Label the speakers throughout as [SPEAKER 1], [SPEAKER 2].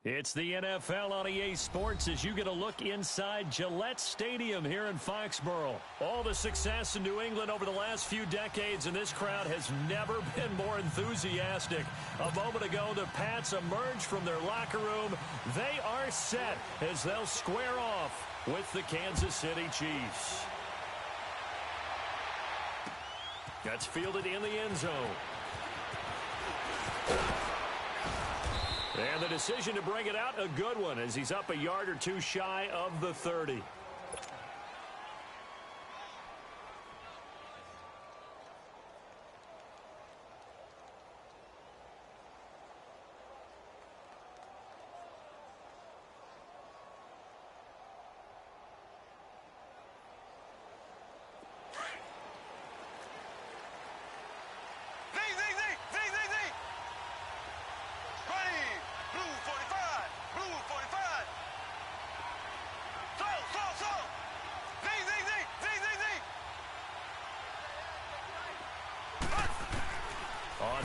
[SPEAKER 1] It's the NFL on EA Sports as you get a look inside Gillette Stadium here in Foxborough. All the success in New England over the last few decades, and this crowd has never been more enthusiastic. A moment ago, the Pats emerged from their locker room. They are set as they'll square off with the Kansas City Chiefs. That's fielded in the end zone. And the decision to bring it out, a good one, as he's up a yard or two shy of the 30.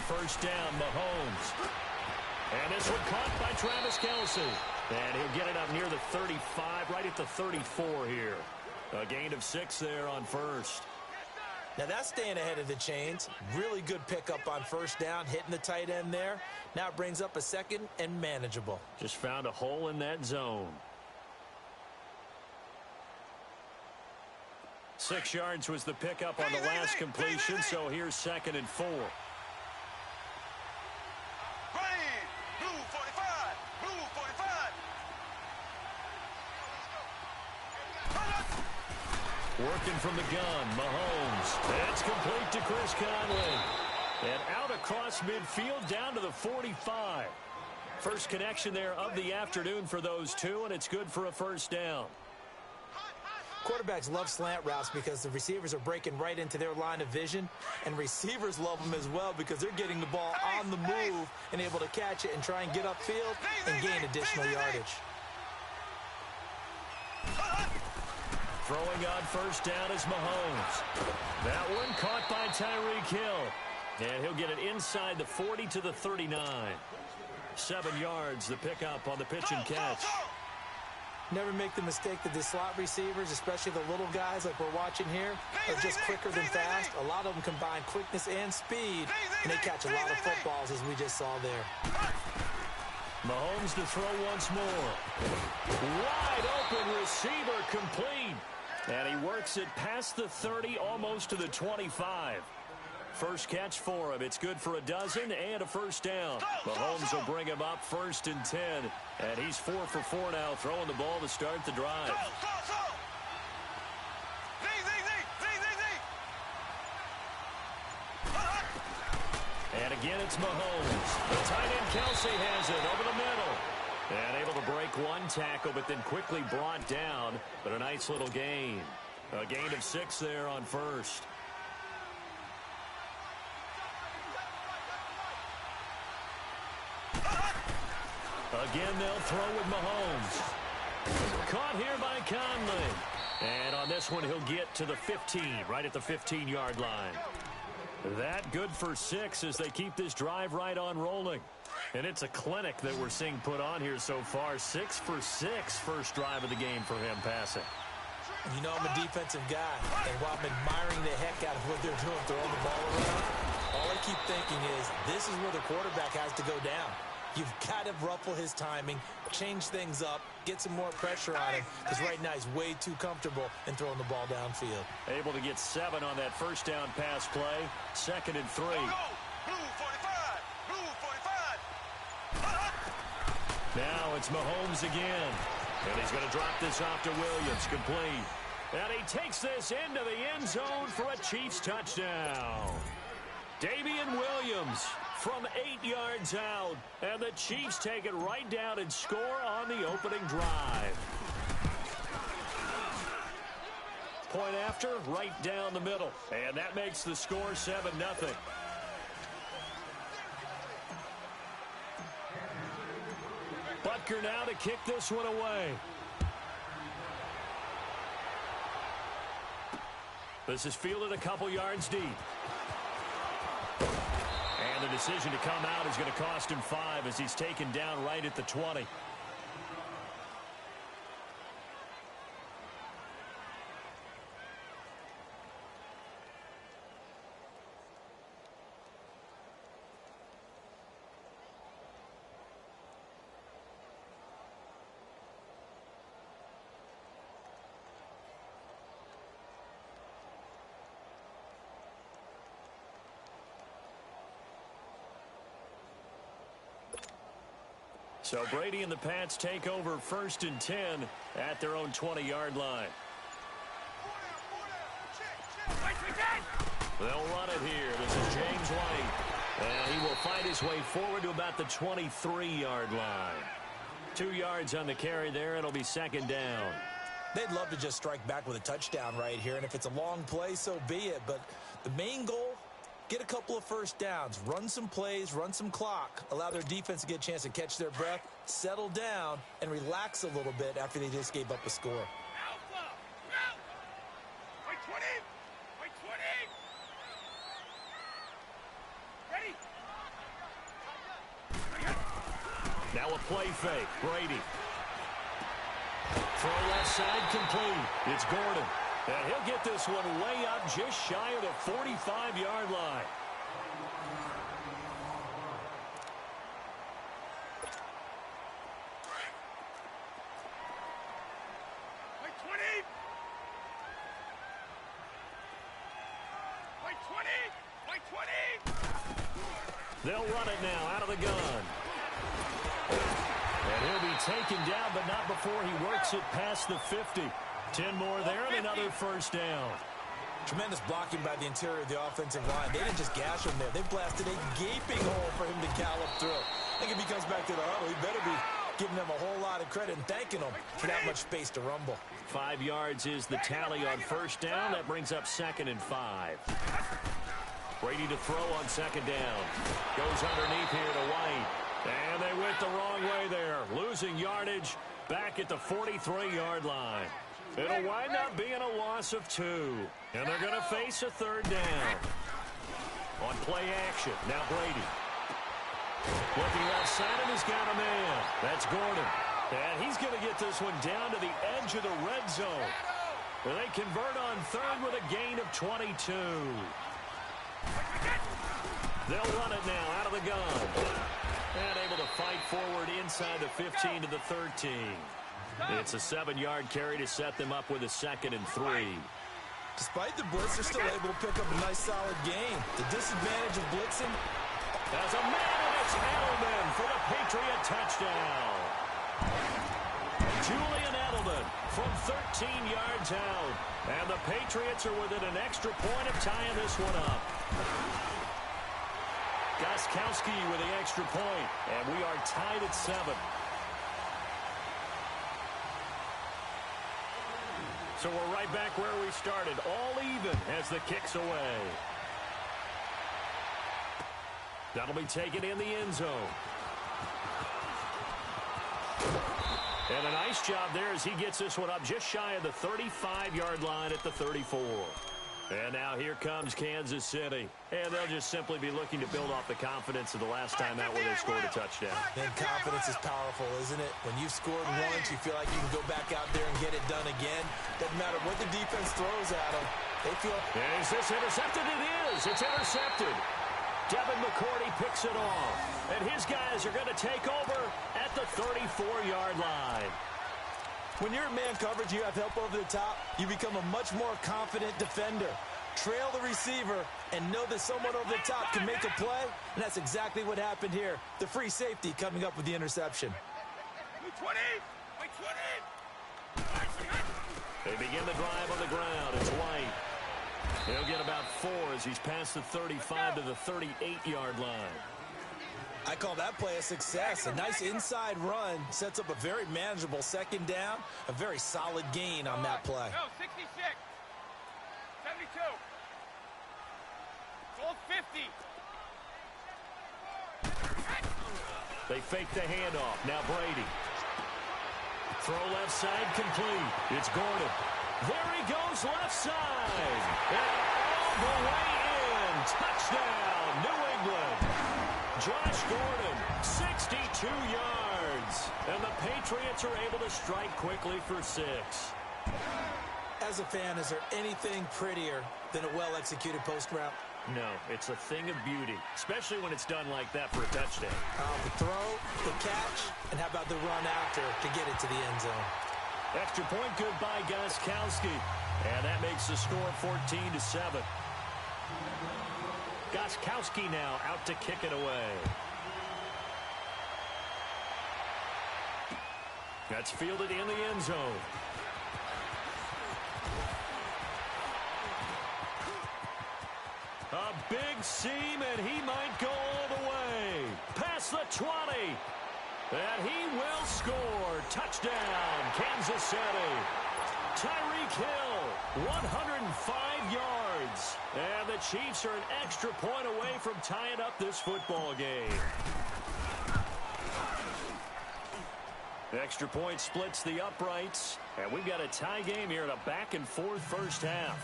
[SPEAKER 1] First down, Mahomes. And this one caught by Travis Kelce. And he'll get it up near the 35, right at the 34 here. A gain of 6 there on first.
[SPEAKER 2] Now that's staying ahead of the chains. Really good pickup on first down, hitting the tight end there. Now it brings up a second and manageable.
[SPEAKER 1] Just found a hole in that zone. 6 yards was the pickup on the last completion, so here's 2nd and 4. Working from the gun, Mahomes. It's complete to Chris Conley. And out across midfield down to the 45. First connection there of the afternoon for those two, and it's good for a first down.
[SPEAKER 2] Quarterbacks love slant routes because the receivers are breaking right into their line of vision, and receivers love them as well because they're getting the ball on the move and able to catch it and try and get upfield and gain additional yardage.
[SPEAKER 1] Throwing on first down is Mahomes. That one caught by Tyreek Hill. And he'll get it inside the 40 to the 39. 7 yards, the pickup on the pitch and catch.
[SPEAKER 2] Never make the mistake that the slot receivers, especially the little guys like we're watching here, are just quicker than fast. A lot of them combine quickness and speed, and they catch a lot of footballs, as we just saw there.
[SPEAKER 1] Mahomes to throw once more. Wide open receiver complete. And he works it past the 30, almost to the 25. First catch for him. It's good for a dozen and a first down. Mahomes will bring him up 1st and 10. And he's 4 for 4 now, throwing the ball to start the drive. And again, it's Mahomes. The tight end Kelce has it over the middle. And able to break one tackle, but then quickly brought down. But a nice little gain. A gain of 6 there on first. Again, they'll throw with Mahomes. Caught here by Conley. And on this one, he'll get to the 15, right at the 15-yard line. That good for 6 as they keep this drive right on rolling. And it's a clinic that we're seeing put on here so far. 6 for 6, first drive of the game for him passing.
[SPEAKER 2] You know I'm a defensive guy, and while I'm admiring the heck out of what they're doing, throwing the ball around, all I keep thinking is this is where the quarterback has to go down. You've got to ruffle his timing, change things up, get some more pressure on him, because right now he's way too comfortable in throwing the ball downfield.
[SPEAKER 1] Able to get 7 on that first down pass play. 2nd and 3. Now it's Mahomes again. And he's going to drop this off to Williams, complete. And he takes this into the end zone for a Chiefs touchdown. Damian Williams from 8 yards out. And the Chiefs take it right down and score on the opening drive. Point after, right down the middle. And that makes the score 7-0. Butker now to kick this one away. This is fielded a couple yards deep. And the decision to come out is going to cost him 5 as he's taken down right at the 20. So Brady and the Pats take over 1st and 10 at their own 20-yard line. They'll run it here. This is James White. And he will fight his way forward to about the 23-yard line. 2 yards on the carry there. It'll be 2nd down.
[SPEAKER 2] They'd love to just strike back with a touchdown right here. And if it's a long play, so be it. But the main goal, get a couple of first downs, run some plays, run some clock, allow their defense to get a chance to catch their breath, settle down, and relax a little bit after they just gave up a score.
[SPEAKER 1] Now a play fake. Brady. Throw left side complete. It's Gordon. And he'll get this one way up just shy of the 45-yard line. They'll run it now out of the gun. And he'll be taken down, but not before he works it past the 50. 10 more there and another first down.
[SPEAKER 2] Tremendous blocking by the interior of the offensive line. They didn't just gash him there. They blasted a gaping hole for him to gallop through. I think if he comes back to the huddle, he better be giving them a whole lot of credit and thanking them for that much space to rumble.
[SPEAKER 1] 5 yards is the tally on first down. That brings up 2nd and 5. Brady to throw on 2nd down. Goes underneath here to White. And they went the wrong way there. Losing yardage back at the 43-yard line. It'll wind up being a loss of 2. And they're going to face a 3rd down. On play action, now Brady. Looking outside and he's got a man. That's Gordon. And he's going to get this one down to the edge of the red zone. Where they convert on 3rd with a gain of 22. They'll run it now out of the gun. And able to fight forward inside the 15 to the 13. It's a 7-yard carry to set them up with a 2nd and 3.
[SPEAKER 2] Despite the blitz, they're still able to pick up a nice solid gain. The disadvantage of blitzing.
[SPEAKER 1] As a man, and it's Edelman for the Patriot touchdown. Julian Edelman from 13 yards out. And the Patriots are within an extra point of tying this one up. Gostkowski with the extra point, and we are tied at 7. So we're right back where we started, all even as the kick's away. That'll be taken in the end zone. And a nice job there as he gets this one up just shy of the 35-yard line at the 34. And now here comes Kansas City. And they'll just simply be looking to build off the confidence of the last time out where they scored a touchdown.
[SPEAKER 2] And confidence is powerful, isn't it? When you've scored once, you feel like you can go back out there and get it done again. Doesn't matter what the defense throws at them. They feel...
[SPEAKER 1] And is this intercepted? It is. It's intercepted. Devin McCourty picks it off. And his guys are going to take over at the 34-yard line.
[SPEAKER 2] When you're in man coverage, you have help over the top, you become a much more confident defender. Trail the receiver and know that someone over the top can make a play, and that's exactly what happened here. The free safety coming up with the interception.
[SPEAKER 1] They begin the drive on the ground. It's White. He'll get about 4 as he's past the 35 to the 38-yard line.
[SPEAKER 2] I call that play a success. A nice inside run sets up a very manageable 2nd down. A very solid gain on that play.
[SPEAKER 3] No, 66. 72. Goal 50.
[SPEAKER 1] They fake the handoff. Now Brady. Throw left side complete. It's Gordon. There he goes left side. And all the way in. Touchdown, New England. Josh Gordon, 62 yards. And the Patriots are able to strike quickly for 6.
[SPEAKER 2] As a fan, is there anything prettier than a well-executed post route?
[SPEAKER 1] No, it's a thing of beauty, especially when it's done like that for a touchdown.
[SPEAKER 2] The throw, the catch, and how about the run after to get it to the end zone?
[SPEAKER 1] Extra point good by Gostkowski. And that makes the score 14-7. Gostkowski now out to kick it away. That's fielded in the end zone. A big seam, and he might go all the way. Past the 20. And he will score. Touchdown, Kansas City. Tyreek Hill, 105 yards. And the Chiefs are an extra point away from tying up this football game. Extra point splits the uprights. And we've got a tie game here in a back-and-forth first half.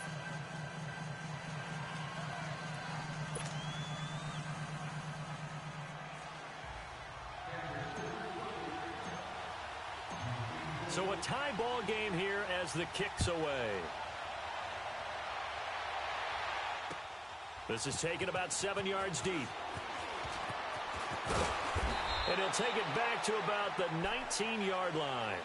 [SPEAKER 1] So a tie ball game here as the kick's away. This is taken about 7 yards deep. And he'll take it back to about the 19-yard line.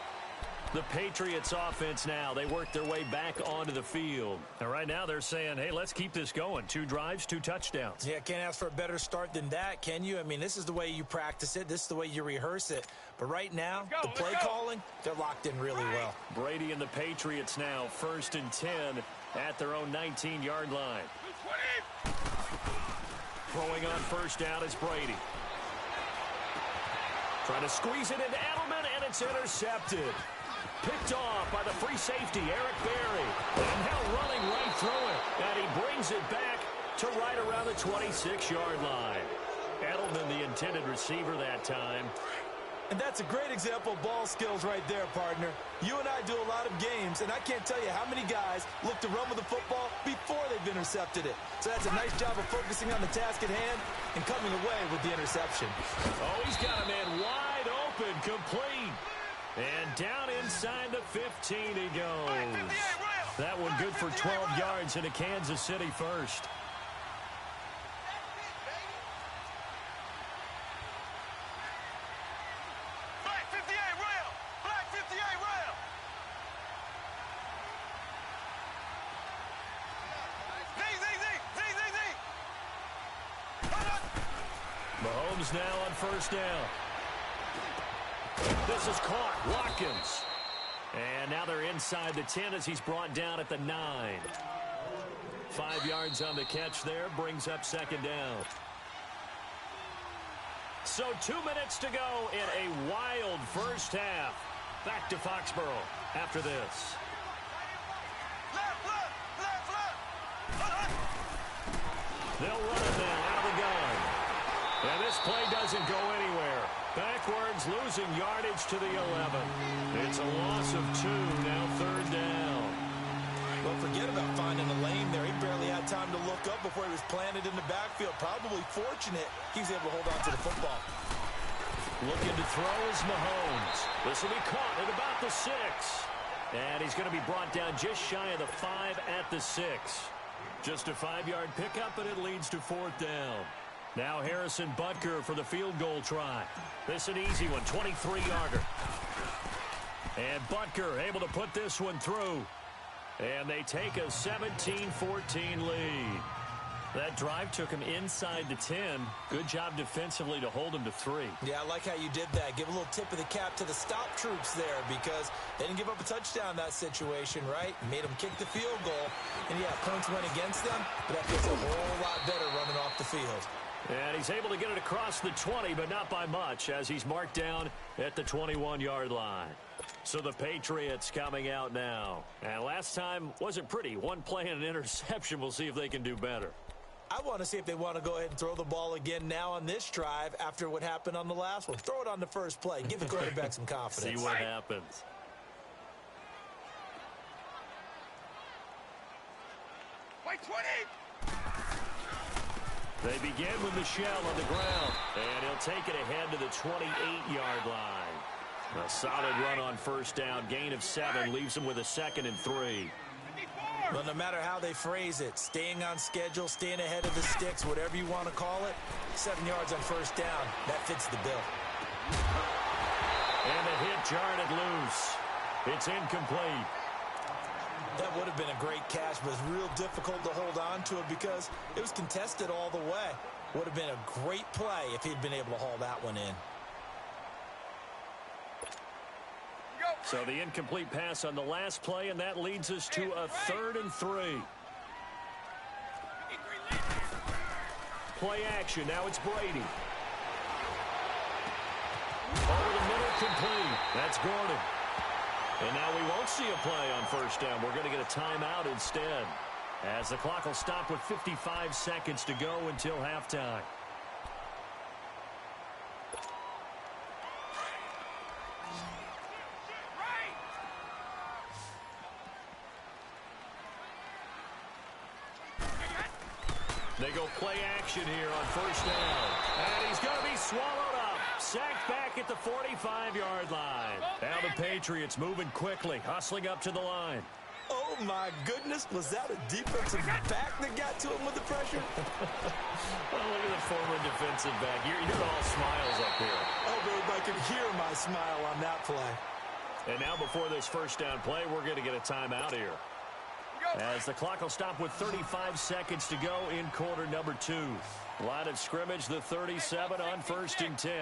[SPEAKER 1] The Patriots offense now, they work their way back onto the field. And right now they're saying, hey, let's keep this going. 2 drives, 2 touchdowns.
[SPEAKER 2] Yeah, can't ask for a better start than that, can you? I mean, this is the way you practice it. This is the way you rehearse it. But right now, the play calling, they're locked in really well.
[SPEAKER 1] Brady and the Patriots now, 1st and 10 at their own 19-yard line. Throwing on first down is Brady. Trying to squeeze it into Edelman, and it's intercepted. Picked off by the free safety, Eric Berry. And now running right through it. And he brings it back to right around the 26-yard line. Edelman, the intended receiver that time.
[SPEAKER 2] And that's a great example of ball skills right there, partner. You and I do a lot of games, and I can't tell you how many guys look to run with the football before they've intercepted it. So that's a nice job of focusing on the task at hand and coming away with the interception.
[SPEAKER 1] Oh, he's got a man wide open, complete. And down inside the 15 he goes. That one good for 12 yards into Kansas City first. Mahomes now on first down. This is caught. Watkins. And now they're inside the 10 as he's brought down at the 9. 5 yards on the catch there. Brings up second down. So 2 minutes to go in a wild first half. Back to Foxborough after this. They'll run it now out of the gun. And this play doesn't go anywhere. Backwards, losing yardage to the 11. It's a loss of 2, now third down.
[SPEAKER 2] Don't forget about finding the lane there. He barely had time to look up before he was planted in the backfield. Probably fortunate he was able to hold on to the football.
[SPEAKER 1] Looking to throw is Mahomes. This will be caught at about the 6. And he's going to be brought down just shy of the 5 at the 6. Just a 5-yard pickup, and it leads to fourth down. Now Harrison Butker for the field goal try. This an easy one, 23-yarder. And Butker able to put this one through. And they take a 17-14 lead. That drive took him inside the 10. Good job defensively to hold him to 3.
[SPEAKER 2] Yeah, I like how you did that. Give a little tip of the cap to the stop troops there because they didn't give up a touchdown in that situation, right? Made them kick the field goal. And, yeah, points went against them, but that feels a whole lot better running off the field.
[SPEAKER 1] And he's able to get it across the 20, but not by much, as he's marked down at the 21-yard line. So the Patriots coming out now. And last time wasn't pretty. One play and an interception. We'll see if they can do better.
[SPEAKER 2] I want to see if they want to go ahead and throw the ball again now on this drive after what happened on the last one. Throw it on the first play. Give the quarterback some confidence.
[SPEAKER 1] See what happens.
[SPEAKER 3] Wait, 20!
[SPEAKER 1] They begin with Michelle on the ground, and he'll take it ahead to the 28-yard line. A solid run on first down. Gain of 7 leaves him with a 2nd and 3.
[SPEAKER 2] Well, no matter how they phrase it, staying on schedule, staying ahead of the sticks, whatever you want to call it, 7 yards on first down, that fits the bill.
[SPEAKER 1] And the hit jarred it loose. It's incomplete.
[SPEAKER 2] That would have been a great catch, but it's real difficult to hold on to it because it was contested all the way. Would have been a great play if he'd been able to haul that one in.
[SPEAKER 1] So the incomplete pass on the last play, and that leads us to a 3rd and 3. Play action. Now it's Brady. Over the middle, complete. That's Gordon. And now we won't see a play on first down. We're going to get a timeout instead, as the clock will stop with 55 seconds to go until halftime. They go play action here on first down. And he's going to be swallowed up. Sacked back at the 45-yard line. Now the Patriots moving quickly, hustling up to the line.
[SPEAKER 2] Oh, my goodness. Was that a defensive back that got to him with the pressure?
[SPEAKER 1] Well, look at the former defensive back. You're all smiles up here.
[SPEAKER 2] Oh, babe, I could hear my smile on that play.
[SPEAKER 1] And now before this first down play, we're going to get a timeout here, as the clock will stop with 35 seconds to go in quarter number 2. Line of scrimmage, the 37 on 1st and 10.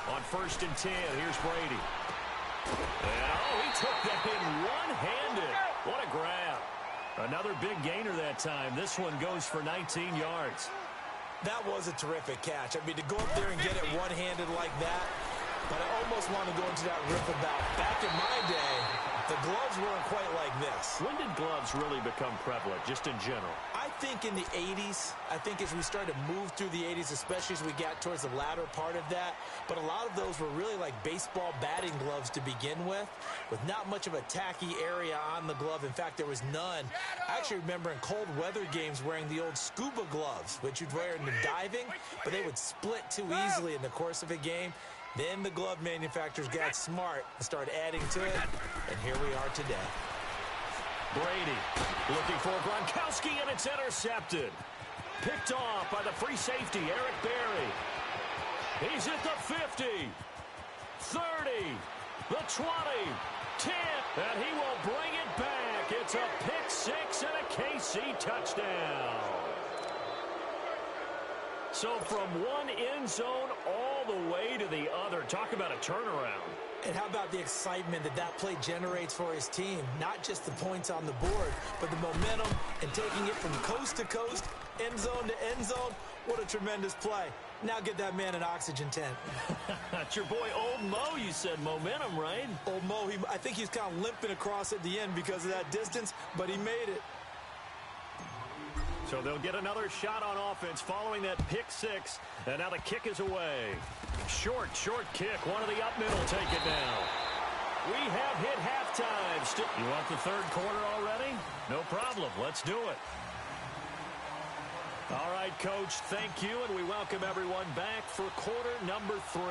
[SPEAKER 1] On 1st and 10, here's Brady. And, he took that in one-handed. What a grab. Another big gainer that time. This one goes for 19 yards.
[SPEAKER 2] That was a terrific catch. I mean, to go up there and get it one-handed like that, but I almost want to go into that rip about back in my day, the gloves weren't quite like this.
[SPEAKER 1] When did gloves really become prevalent, just in general?
[SPEAKER 2] I think in the 80s. I think as we started to move through the 80s, especially as we got towards the latter part of that. But a lot of those were really like baseball batting gloves to begin with not much of a tacky area on the glove. In fact, there was none. I actually remember in cold weather games wearing the old scuba gloves, which you'd wear in the diving, but they would split too easily in the course of a game. Then the glove manufacturers got smart and started adding to it, and here we are today.
[SPEAKER 1] Brady looking for Gronkowski, and it's intercepted. Picked off by the free safety, Eric Berry. He's at the 50, 30, the 20, 10, and he will bring it back. It's a pick six and a KC touchdown. So from one end zone all the way to the other. Talk about a turnaround.
[SPEAKER 2] And how about the excitement that play generates for his team? Not just the points on the board, but the momentum and taking it from coast to coast, end zone to end zone. What a tremendous play. Now get that man an oxygen tent.
[SPEAKER 1] That's your boy Old Mo, you said. Momentum, right?
[SPEAKER 2] Old Mo, I think he's kind of limping across at the end because of that distance, but he made it.
[SPEAKER 1] So they'll get another shot on offense following that pick six. And now the kick is away. Short kick. One of the up middle. Take it now. We have hit halftime. You want the third quarter already? No problem. Let's do it. All right, Coach, thank you, and we welcome everyone back for quarter number 3.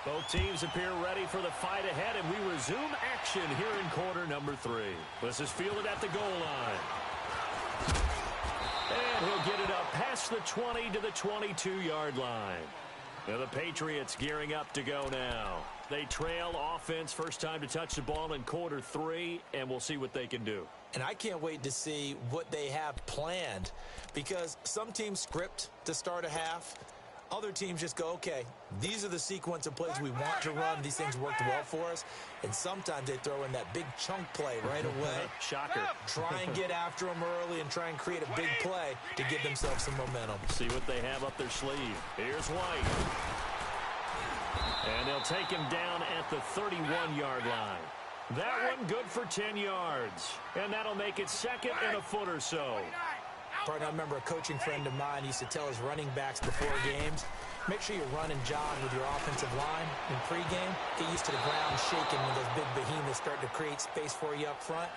[SPEAKER 1] Both teams appear ready for the fight ahead, and we resume action here in quarter number 3. This is fielded at the goal line. And he'll get it up past the 20 to the 22-yard line. Now the Patriots gearing up to go now. They trail offense, first time to touch the ball in quarter 3, and we'll see what they can do.
[SPEAKER 2] And I can't wait to see what they have planned, because some teams script to start a half. Other teams just go, okay, these are the sequence of plays we want to run. These things worked well for us. And sometimes they throw in that big chunk play right away.
[SPEAKER 1] Shocker.
[SPEAKER 2] Try and get after them early and try and create a big play to give themselves some momentum.
[SPEAKER 1] See what they have up their sleeve. Here's White. And they'll take him down at the 31-yard line. That one good for 10 yards. And that'll make it second and a foot or so.
[SPEAKER 2] Partner, I remember a coaching friend of mine used to tell his running backs before games, make sure you run and jog with your offensive line in pregame. Get used to the ground shaking when those big behemoths start to create space for you up front.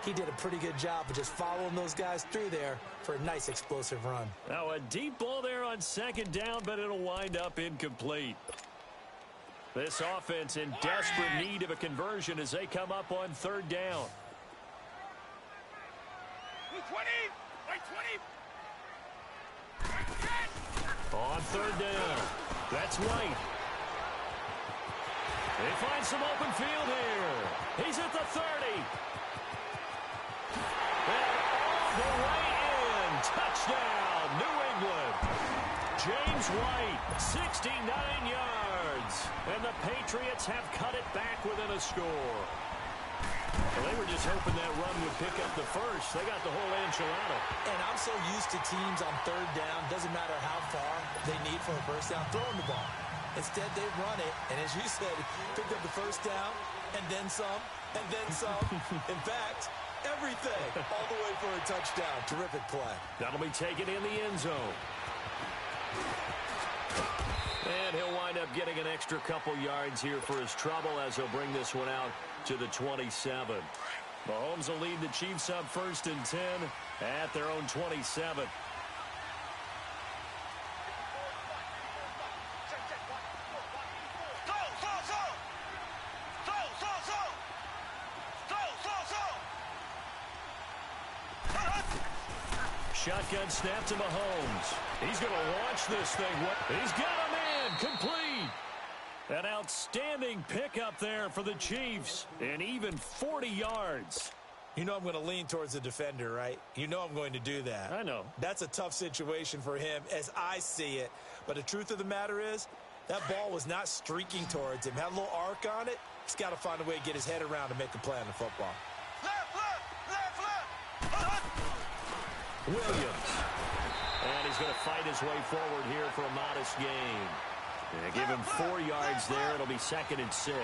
[SPEAKER 2] He did a pretty good job of just following those guys through there for a nice explosive run.
[SPEAKER 1] Now a deep ball there on second down, but it'll wind up incomplete. This offense in desperate need of a conversion as they come up on third down.
[SPEAKER 3] 20!
[SPEAKER 1] On third down, that's White. They find some open field here. He's at the 30. And all the way in. Touchdown, New England. James White, 69 yards. And the Patriots have cut it back within a score. Well, they were just hoping that run would pick up the first. They got the whole enchilada.
[SPEAKER 2] And I'm so used to teams on third down, doesn't matter how far they need for a first down, throwing the ball. Instead, they run it, and as you said, pick up the first down, and then some, and then some. In fact, everything, all the way for a touchdown. Terrific play.
[SPEAKER 1] That'll be taken in the end zone. And he'll wind up getting an extra couple yards here for his trouble as he'll bring this one out to the 27. Mahomes will lead the Chiefs up 1st and 10 at their own 27. Shotgun snap to Mahomes. He's going to launch this thing. He's got a man complete. An outstanding pickup there for the Chiefs. And even 40 yards.
[SPEAKER 2] You know I'm going to lean towards the defender, right? You know I'm going to do that.
[SPEAKER 1] I know.
[SPEAKER 2] That's a tough situation for him as I see it. But the truth of the matter is, that ball was not streaking towards him. Had a little arc on it. He's got to find a way to get his head around and make a play on the football.
[SPEAKER 1] Williams. And he's going to fight his way forward here for a modest gain. Yeah, give him 4 yards there. It'll be 2nd and 6.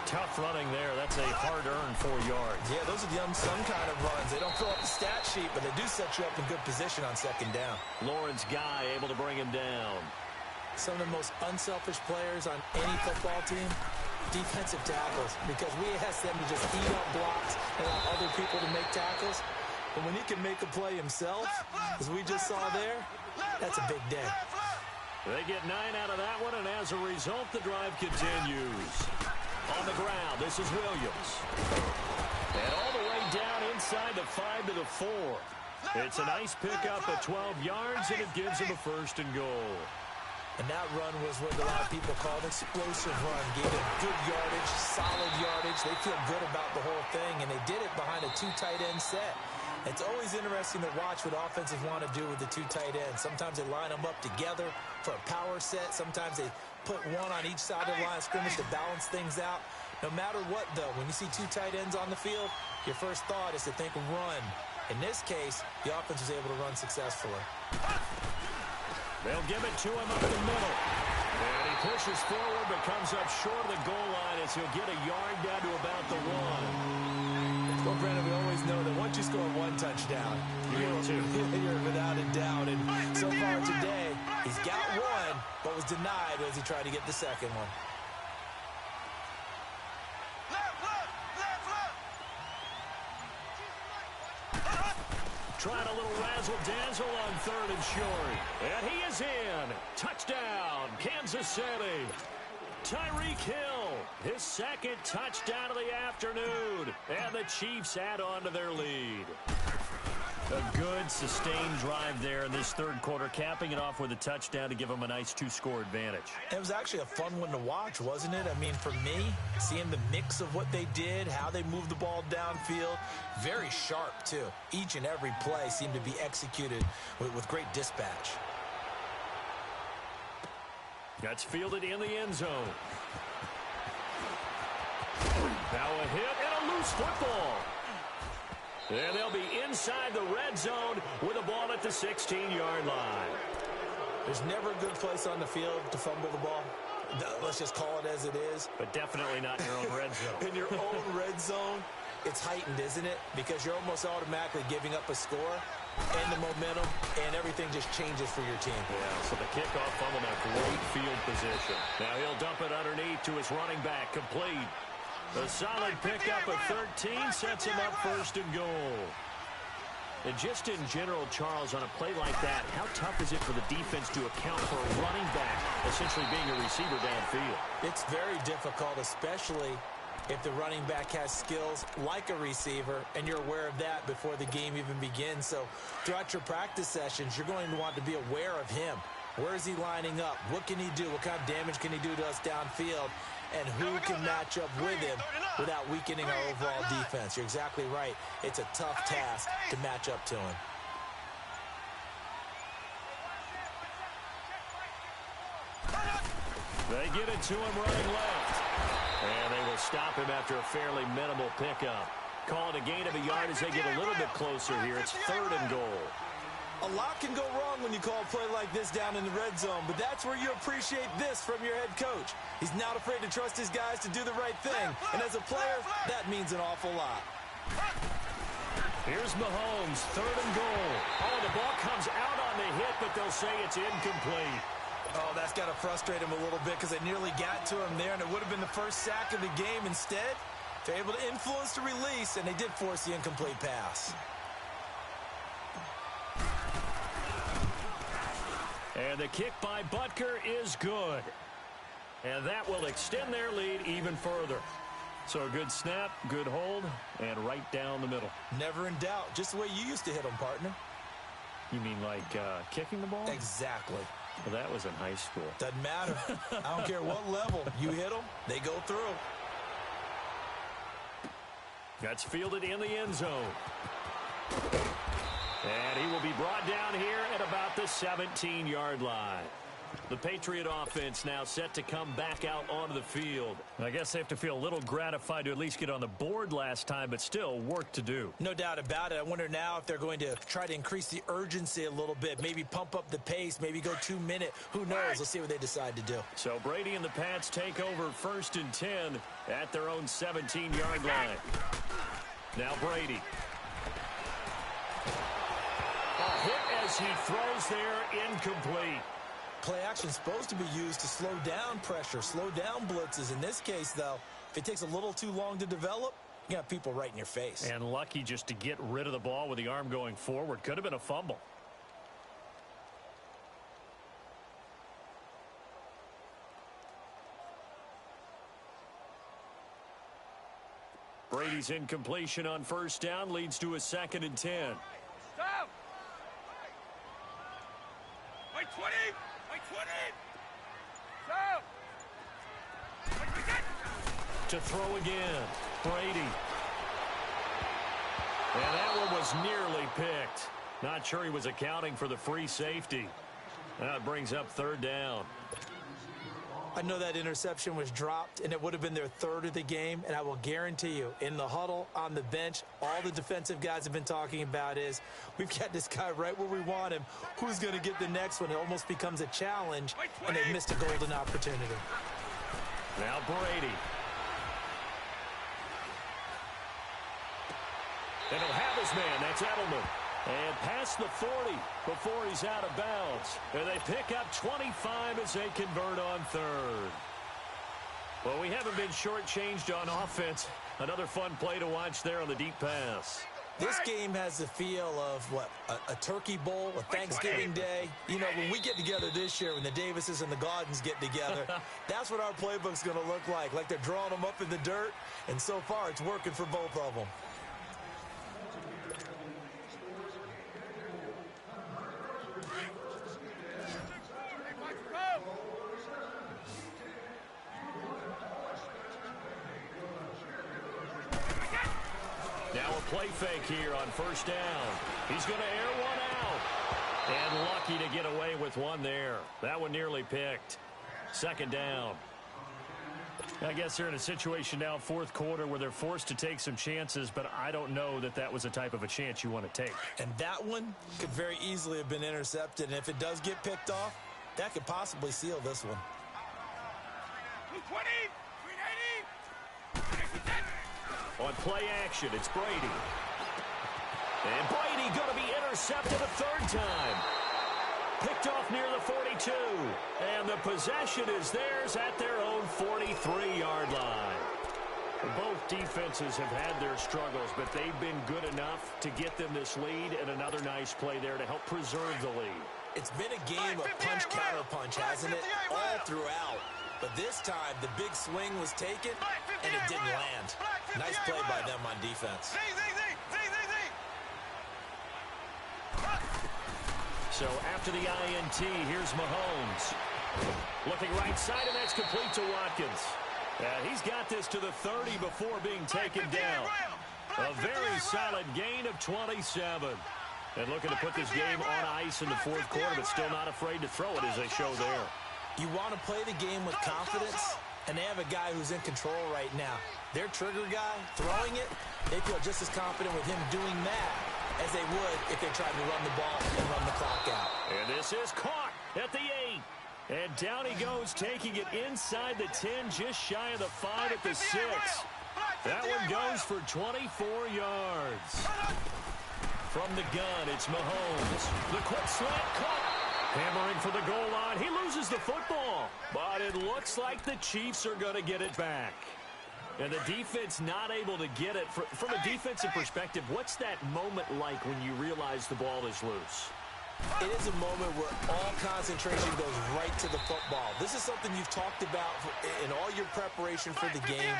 [SPEAKER 1] Tough running there. That's a hard-earned 4 yards.
[SPEAKER 2] Yeah, those are the unsung kind of runs. They don't fill up the stat sheet, but they do set you up in good position on 2nd down.
[SPEAKER 1] Lawrence Guy able to bring him down.
[SPEAKER 2] Some of the most unselfish players on any football team, defensive tackles, because we ask them to just eat up blocks and allow other people to make tackles. But when he can make a play himself, as we just saw there, that's a big day.
[SPEAKER 1] They get 9 out of that one, and as a result, the drive continues. On the ground, this is Williams. And all the way down inside the 5 to the 4. It's a nice pickup at 12 yards, and it gives him a 1st and goal.
[SPEAKER 2] And that run was what a lot of people call an explosive run. Gave them good yardage, solid yardage. They feel good about the whole thing, and they did it behind a 2 tight end set. It's always interesting to watch what offenses want to do with the 2 tight ends. Sometimes they line them up together for a power set. Sometimes they put one on each side of the line of scrimmage to balance things out. No matter what, though, when you see 2 tight ends on the field, your first thought is to think run. In this case, the offense was able to run successfully.
[SPEAKER 1] They'll give it to him up the middle. And he pushes forward but comes up short of the goal line as he'll get a yard down to about the 1.
[SPEAKER 2] Well, Brandon, we always know that once you score 1 touchdown, you're without a doubt. And so far today, he's got 1, but was denied as he tried to get the second one.
[SPEAKER 1] Trying a little razzle-dazzle on 3rd and short. And he is in. Touchdown, Kansas City. Tyreek Hill, his 2nd touchdown of the afternoon. And the Chiefs add on to their lead. A good, sustained drive there in this 3rd quarter, capping it off with a touchdown to give them a nice 2-score advantage.
[SPEAKER 2] It was actually a fun one to watch, wasn't it? I mean, for me, seeing the mix of what they did, how they moved the ball downfield, very sharp, too. Each and every play seemed to be executed with great dispatch.
[SPEAKER 1] That's fielded in the end zone. Now a hit and a loose football. And they'll be inside the red zone with a ball at the 16-yard line.
[SPEAKER 2] There's never a good place on the field to fumble the ball. Let's just call it as it is.
[SPEAKER 1] But definitely not in your own red zone.
[SPEAKER 2] In your own red zone, it's heightened, isn't it? Because you're almost automatically giving up a score and the momentum, and everything just changes for your team.
[SPEAKER 1] Yeah, so the kickoff fumble, a great field position. Now he'll dump it underneath to his running back, complete. A solid pickup of 13 sets him up 1st and goal. And just in general, Charles, on a play like that, how tough is it for the defense to account for a running back essentially being a receiver downfield?
[SPEAKER 2] It's very difficult, especially if the running back has skills like a receiver, and you're aware of that before the game even begins. So throughout your practice sessions, you're going to want to be aware of him. Where is he lining up? What can he do? What kind of damage can he do to us downfield? And who can match up with him without weakening our overall defense? You're exactly right. It's a tough task to match up to him.
[SPEAKER 1] They get it to him running left. And they will stop him after a fairly minimal pickup. Call it a gain of a yard as they get a little bit closer here. It's 3rd and goal.
[SPEAKER 2] A lot can go wrong when you call a play like this down in the red zone, but that's where you appreciate this from your head coach. He's not afraid to trust his guys to do the right thing, and as a player, that means an awful lot.
[SPEAKER 1] Here's Mahomes, 3rd and goal. Oh, the ball comes out on the hit, but they'll say it's incomplete.
[SPEAKER 2] Oh, that's got to frustrate him a little bit because they nearly got to him there, and it would have been the first sack of the game. Instead, they're able to influence the release, and they did force the incomplete pass.
[SPEAKER 1] And the kick by Butker is good. And that will extend their lead even further. So a good snap, good hold, and right down the middle.
[SPEAKER 2] Never in doubt. Just the way you used to hit them, partner.
[SPEAKER 1] You mean like kicking the ball?
[SPEAKER 2] Exactly.
[SPEAKER 1] Well, that was in high school.
[SPEAKER 2] Doesn't matter. I don't care what level. You hit them, they go through.
[SPEAKER 1] That's fielded in the end zone. And he will be brought down here at about the 17-yard line. The Patriot offense now set to come back out onto the field. I guess they have to feel a little gratified to at least get on the board last time, but still work to do.
[SPEAKER 2] No doubt about it. I wonder now if they're going to try to increase the urgency a little bit, maybe pump up the pace, maybe go 2-minute. Who knows? Let's see what they decide to do.
[SPEAKER 1] So Brady and the Pats take over 1st and 10 at their own 17-yard line. Now Brady. A hit as he throws there, incomplete.
[SPEAKER 2] Play action is supposed to be used to slow down pressure, slow down blitzes. In this case, though, if it takes a little too long to develop, you got people right in your face.
[SPEAKER 1] And lucky just to get rid of the ball with the arm going forward. Could have been a fumble. Brady's incompletion on 1st down leads to a 2nd and 10.
[SPEAKER 3] Stop! Wait 20! Wait 20! Stop!
[SPEAKER 1] To throw again, Brady. And that one was nearly picked. Not sure he was accounting for the free safety. That brings up 3rd down.
[SPEAKER 2] I know that interception was dropped, and it would have been their 3rd of the game, and I will guarantee you, in the huddle, on the bench, all the defensive guys have been talking about is, we've got this guy right where we want him. Who's going to get the next one? It almost becomes a challenge, and they missed a golden opportunity.
[SPEAKER 1] Now Brady. And he'll have his man. That's Edelman. And past the 40 before he's out of bounds. And they pick up 25 as they convert on 3rd. Well, we haven't been shortchanged on offense. Another fun play to watch there on the deep pass.
[SPEAKER 2] This game has the feel of, what, a turkey bowl, a Thanksgiving day. You know, when we get together this year, when the Davises and the Gaudens get together, that's what our playbook's going to look like they're drawing them up in the dirt. And so far, it's working for both of them.
[SPEAKER 1] Now a play fake here on 1st down. He's going to air one out. And lucky to get away with one there. That one nearly picked. 2nd down. I guess they're in a situation now, 4th quarter, where they're forced to take some chances, but I don't know that that was the type of a chance you want to take.
[SPEAKER 2] And that one could very easily have been intercepted, and if it does get picked off, that could possibly seal this one.
[SPEAKER 3] 220! 380!
[SPEAKER 1] On play action, it's Brady. And Brady going to be intercepted a 3rd time. Picked off near the 42. And the possession is theirs at their own 43-yard line. Both defenses have had their struggles, but they've been good enough to get them this lead, and another nice play there to help preserve the lead.
[SPEAKER 2] It's been a game of punch-counter-punch, hasn't it? All throughout. But this time, the big swing was taken, and it didn't land. Nice play by them on defense.
[SPEAKER 1] So after the INT, here's Mahomes. Looking right side, and that's complete to Watkins. He's got this to the 30 before being taken down. A very solid gain of 27. And looking to put this game on ice in the 4th quarter, but still not afraid to throw it as they show there.
[SPEAKER 2] You want to play the game with confidence, and they have a guy who's in control right now. Their trigger guy, throwing it, they feel just as confident with him doing that as they would if they tried to run the ball and run the clock out.
[SPEAKER 1] And this is caught at the 8. And down he goes, taking it inside the 10, just shy of the 5 at the 6. That one goes for 24 yards. From the gun, it's Mahomes. The quick slant caught. Hammering for the goal line. He loses the football. But it looks like the Chiefs are going to get it back. And the defense not able to get it. From a defensive perspective, what's that moment like when you realize the ball is loose?
[SPEAKER 2] It is a moment where all concentration goes right to the football. This is something you've talked about in all your preparation for the game.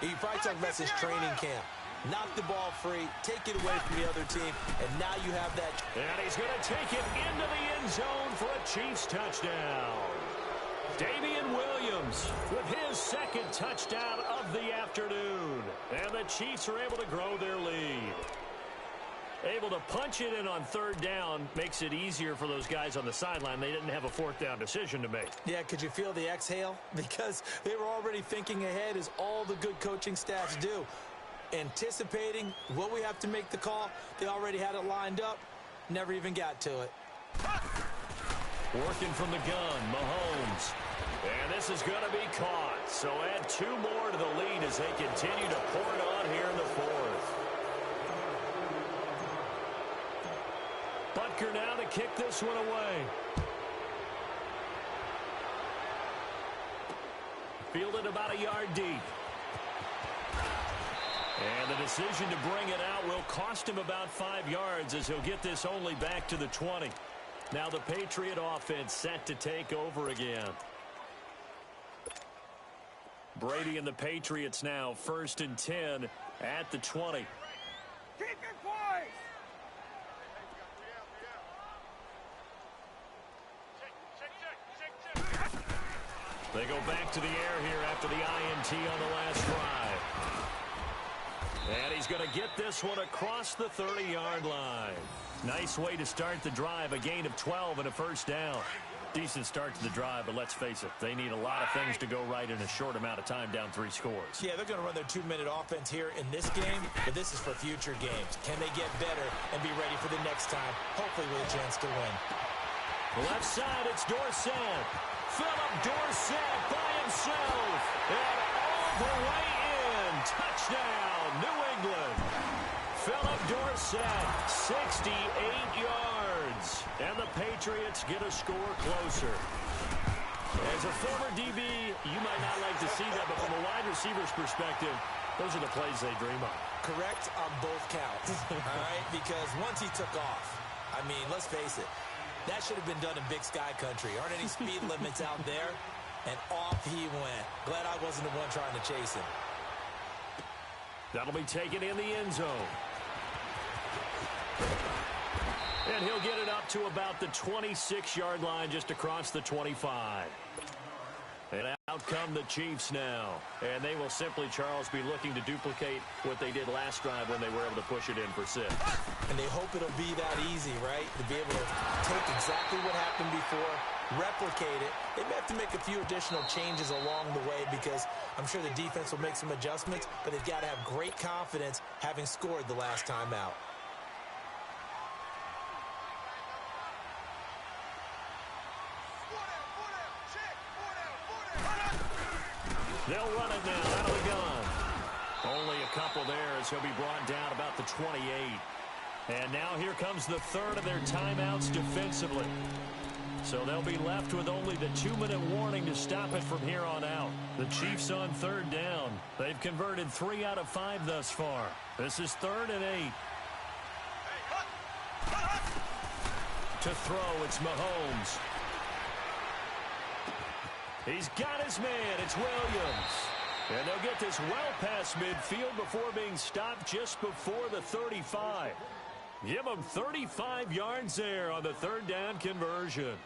[SPEAKER 2] You probably talked about this training camp. Knock the ball free, take it away from the other team, and now you have that.
[SPEAKER 1] And he's going to take it into the end zone for a Chiefs touchdown. Damian Williams with his second touchdown of the afternoon. And the Chiefs are able to grow their lead. Able to punch it in on third down makes it easier for those guys on the sideline. They didn't have a fourth down decision to make.
[SPEAKER 2] Yeah, could you feel the exhale? Because they were already thinking ahead, as all the good coaching staffs do. Anticipating what we have to make the call. They already had it lined up. Never even got to it.
[SPEAKER 1] Working from the gun, Mahomes. And this is going to be caught. So add 2 more to the lead as they continue to pour it on here in the 4th. Butker now to kick this one away. Fielded about a yard deep. And the decision to bring it out will cost him about 5 yards as he'll get this only back to the 20. Now the Patriot offense set to take over again. Brady and the Patriots now 1st and 10 at the 20.
[SPEAKER 3] Keep it poised.
[SPEAKER 1] They go back to the air here after the INT on the last drive. And he's going to get this one across the 30-yard line. Nice way to start the drive, a gain of 12 and a first down. Decent start to the drive, but let's face it, they need a lot of things to go right in a short amount of time, down 3 scores.
[SPEAKER 2] Yeah, they're going to run their 2-minute offense here in this game, but this is for future games. Can they get better and be ready for the next time, hopefully with a chance to win?
[SPEAKER 1] Left side, it's Dorsett. Philip Dorsett by himself. And all the way in. Touchdown, New England. Philip Dorsett, 68 yards. And the Patriots get a score closer. As a former DB, you might not like to see that, but from a wide receiver's perspective, those are the plays they dream of.
[SPEAKER 2] Correct on both counts, all right? Because once he took off, I mean, let's face it, that should have been done in Big Sky country. Aren't any speed limits out there? And off he went. Glad I wasn't the one trying to chase him.
[SPEAKER 1] That'll be taken in the end zone. And he'll get it up to about the 26-yard line, just across the 25. And out come the Chiefs now. And they will simply, Charles, be looking to duplicate what they did last drive when they were able to push it in for 6.
[SPEAKER 2] And they hope it'll be that easy, right? To be able to take exactly what happened before, replicate it. They may have to make a few additional changes along the way because I'm sure the defense will make some adjustments, but they've got to have great confidence having scored the last time out.
[SPEAKER 1] They'll run it now out of the gun. Only a couple there as he'll be brought down about the 28. And now here comes the third of their timeouts defensively. So they'll be left with only the 2-minute warning to stop it from here on out. The Chiefs on third down. They've converted 3 out of 5 thus far. This is 3rd and 8. To throw, it's Mahomes. He's got his man. It's Williams. And they'll get this well past midfield before being stopped just before the 35. Give them 35 yards there on the third down conversion.